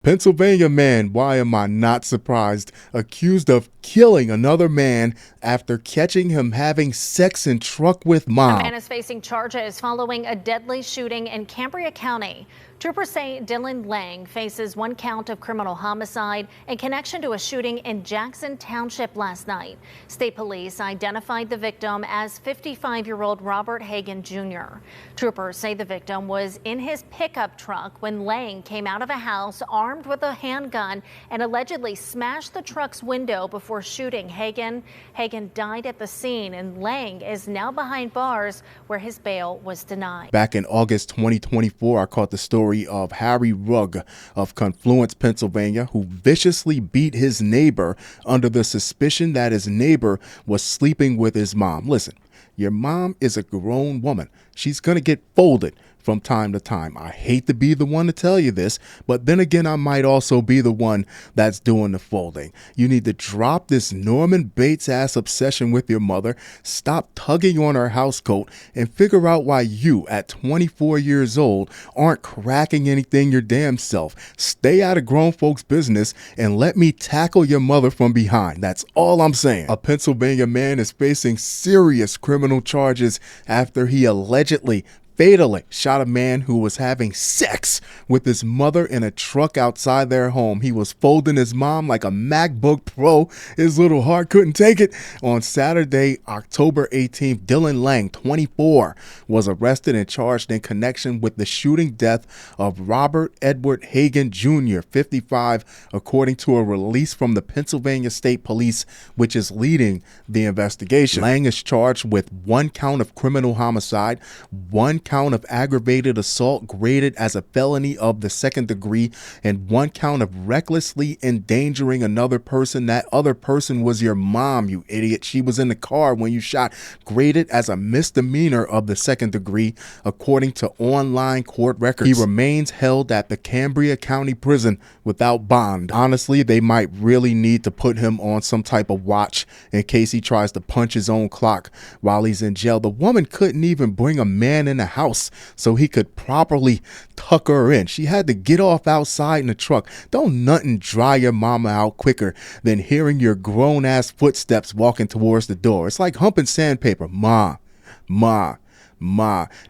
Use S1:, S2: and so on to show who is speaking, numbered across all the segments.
S1: Pennsylvania man, why am I not surprised, accused of killing another man after catching him having sex in truck with
S2: A
S1: mom.
S2: man is facing charges following a deadly shooting in Cambria County. Troopers say Dylan Lang faces 1 count of criminal homicide in connection to a shooting in Jackson Township last night. State police identified the victim as 55-year-old Robert Hagen Jr. Troopers say the victim was in his pickup truck when Lang came out of a house armed with a handgun and allegedly smashed the truck's window before shooting Hagen. Hagen died at the scene, and Lang is now behind bars where his bail was denied.
S1: Back in August 2024, I caught the story of Harry Rugg of Confluence, Pennsylvania, who viciously beat his neighbor under the suspicion that his neighbor was sleeping with his mom. Listen, your mom is a grown woman. She's going to get folded from time to time. I hate to be the one to tell you this, but then again, I might also be the one that's doing the folding. You need to drop this Norman Bates ass obsession with your mother, stop tugging on her housecoat, and figure out why you, at 24 years old, aren't cracking anything your damn self. Stay out of grown folks' business and let me tackle your mother from behind. That's all I'm saying. A Pennsylvania man is facing serious criminal charges after he allegedly fatally shot a man who was having sex with his mother in a truck outside their home. He was folding his mom like a MacBook Pro. His little heart couldn't take it. On Saturday, October 18th, Dylan Lang, 24, was arrested and charged in connection with the shooting death of Robert Edward Hagen Jr., 55, according to a release from the Pennsylvania State Police, which is leading the investigation. Lang is charged with 1 count of criminal homicide, 1 count of aggravated assault graded as a felony of the 2nd degree, and 1 count of recklessly endangering another person. That other person was your mom, you idiot. She was in the car when you shot, graded as a misdemeanor of the 2nd degree, according to online court records. He remains held at the Cambria County prison without bond. Honestly, they might really need to put him on some type of watch in case he tries to punch his own clock while he's in jail. The woman couldn't even bring a man in the house so he could properly tuck her in. She had to get off outside in the truck. Don't nothing dry your mama out quicker than hearing your grown ass footsteps walking towards the door. It's like humping sandpaper. Ma.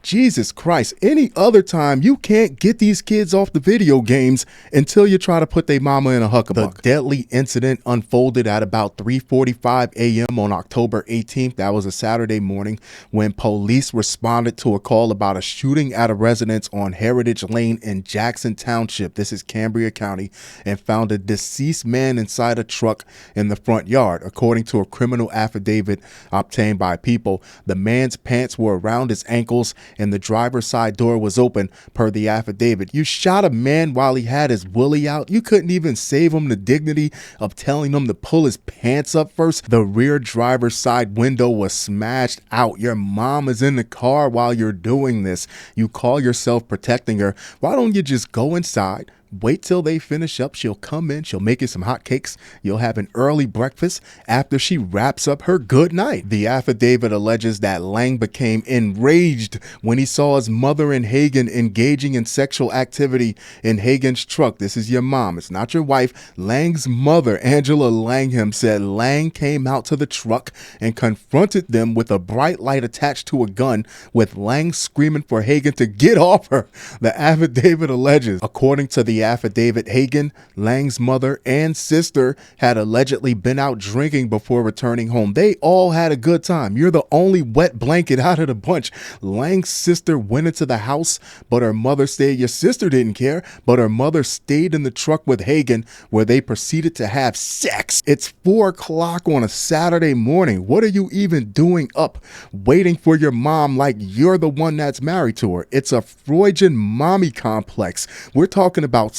S1: Jesus Christ, any other time you can't get these kids off the video games until you try to put their mama in a huckabuck. The deadly incident unfolded at about 3:45 a.m. on October 18th. That was a Saturday morning when police responded to a call about a shooting at a residence on Heritage Lane in Jackson Township. This is Cambria County, and found a deceased man inside a truck in the front yard. According to a criminal affidavit obtained by People, the man's pants were around his ankles and the driver's side door was open, per the affidavit. You shot a man while he had his willy out. You couldn't even save him the dignity of telling him to pull his pants up first. The rear driver's side window was smashed out. Your mom is in the car while you're doing this. You call yourself protecting her. Why don't you just go inside? Wait till they finish up. She'll come in. She'll make you some hot cakes. You'll have an early breakfast after she wraps up her good night. The affidavit alleges that Lang became enraged when he saw his mother and Hagen engaging in sexual activity in Hagen's truck. This is your mom. It's not your wife. Lang's mother, Angela Langham, said Lang came out to the truck and confronted them with a bright light attached to a gun, with Lang screaming for Hagen to get off her. The affidavit alleges, according to the affidavit, Hagen, Lang's mother, and sister had allegedly been out drinking before returning home. They all had a good time. You're the only wet blanket out of the bunch. Lang's sister went into the house, but her mother stayed. Your sister didn't care, but her mother stayed in the truck with Hagen, where they proceeded to have sex. It's 4 o'clock on a Saturday morning. What are you even doing up, waiting for your mom like you're the one that's married to her? It's a Freudian mommy complex. We're talking about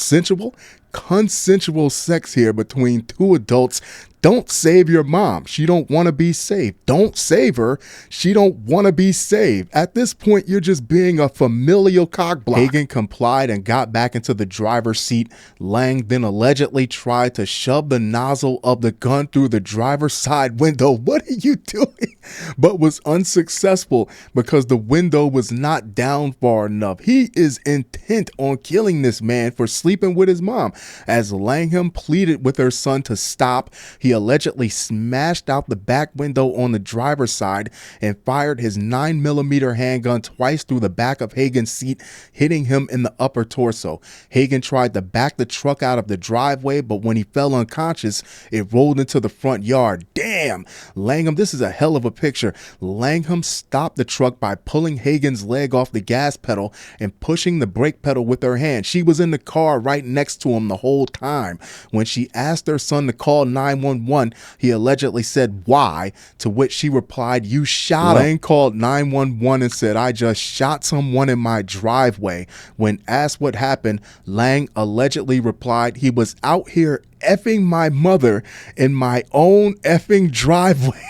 S1: consensual sex here between 2 adults Don't save your mom. She don't want to be saved. Don't save her. She don't want to be saved. At this point, you're just being a familial cockblock. Hagen complied and got back into the driver's seat. Lang then allegedly tried to shove the nozzle of the gun through the driver's side window. What are you doing? But was unsuccessful because the window was not down far enough. He is intent on killing this man for sleeping with his mom. As Langham pleaded with her son to stop, he allegedly smashed out the back window on the driver's side and fired his 9mm handgun twice through the back of Hagen's seat, hitting him in the upper torso. Hagen tried to back the truck out of the driveway, but when he fell unconscious, it rolled into the front yard. Damn! Langham, this is a hell of a picture. Langham stopped the truck by pulling Hagen's leg off the gas pedal and pushing the brake pedal with her hand. She was in the car right next to him the whole time. When she asked her son to call 911, he allegedly said, "Why?" To which she replied, "You shot him." Lang called 911 and said, "I just shot someone in my driveway." When asked what happened, Lang allegedly replied, "He was out here effing my mother in my own effing driveway."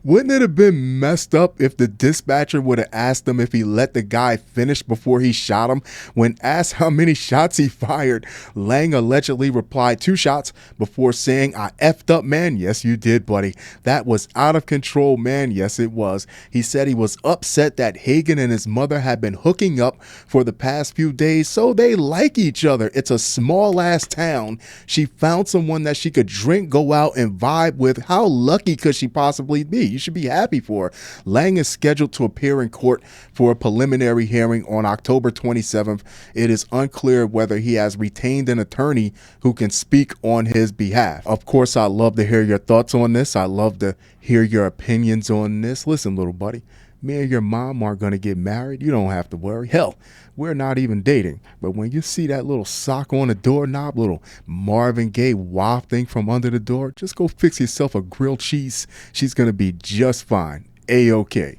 S1: Wouldn't it have been messed up if the dispatcher would have asked him if he let the guy finish before he shot him? When asked how many shots he fired, Lang allegedly replied 2 shots before saying, "I effed up, man." Yes, you did, buddy. That was out of control, man. Yes, it was. He said he was upset that Hagen and his mother had been hooking up for the past few days, so they like each other. It's a small ass town. She found someone that she could drink, go out, and vibe with. How lucky could she possibly be? You should be happy for her. Lang is scheduled to appear in court for a preliminary hearing on October 27th. It is unclear whether he has retained an attorney who can speak on his behalf. Of course, I love to hear your thoughts on this. I love to hear your opinions on this. Listen, little buddy, me and your mom aren't going to get married. You don't have to worry. Hell, we're not even dating. But when you see that little sock on the doorknob, little Marvin Gaye wafting from under the door, just go fix yourself a grilled cheese. She's going to be just fine. A-OK.